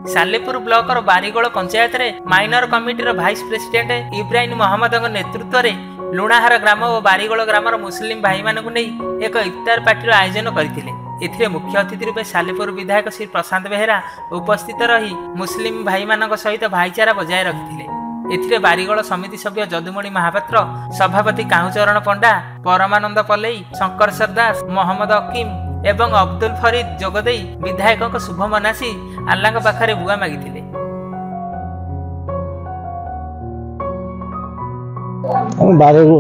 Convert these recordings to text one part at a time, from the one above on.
Salepur block Barigol panchayat रे minor committee vice president Ibrahim Mohammad नेतृत्व में लुणाहार ग्राम और बारिगोल ग्राम मुस्लिम भाई मानू नहीं एक इफ्तार पार्टी आयोजन करते। मुख्य अतिथि रूपे सालेपुर विधायक श्री प्रशांत बेहेरा उपस्थित रही मुस्लिम भाई मान सहित भाईचारा बजाय रखिते। बारिगोल समिति सभ्य जदुमणि महापात्र, सभापति काहुचरण पंडा, परमानंद पल्लई, शंकर सरदास, मोहम्मद अकीम एवं अब्दुल फरीद जोगदे विधायक शुभ मनासी आल्ला पाखरे बुआ मागिथिले।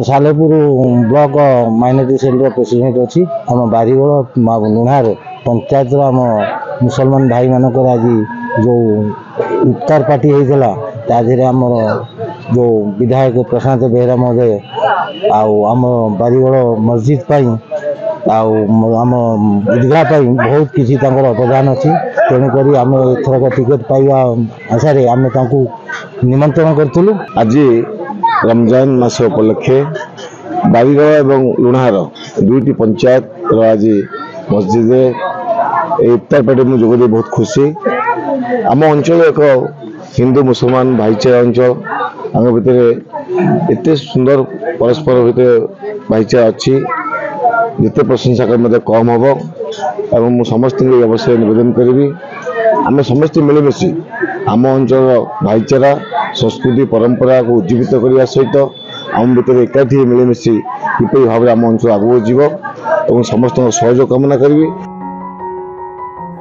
Salepur block minority cell president अच्छी आम बारिगोल लुणार पंचायत आम मुसलमान भाई मानक आज जो इफ्तार पार्टी होता ताधे आमर जो विधायक प्रशांत बेहेरा महोदय आम बारिगोल मस्जिद आम ईदगाह बहुत किसी अवदान अच्छी। तेणुक आम एथरक टिकेट पाइबा आशा आम निमंत्रण करूँ। आज रमजान मास उपलक्षे बारिगोल एवं लुणाहार दुईटी पंचायत आज मस्जिद इफ्तार पार्टी में जोगदे बहुत खुशी। आम अंचल एक हिंदू मुसलमान भाईचारा अंचल आम भितर एत सुंदर परस्पर भितर भाईचारा अच्छी जिते प्रशंसा कर कम हम और समस्त अवश्य निवेदन करी आम समस्त मिलमिशि आम अंचल भाईचारा संस्कृति परंपरा को उज्जीवित करने सहित आम भितर एकाठी मिलमिशि किपरि भाव आम अंचल आगू जीव और समस्त सहयोग कामना करी।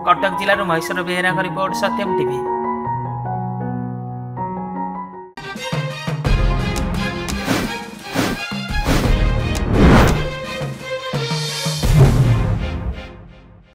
कटक जिलूर महेश्वर बेहेरा रिपोर्ट, सत्यम टीवी।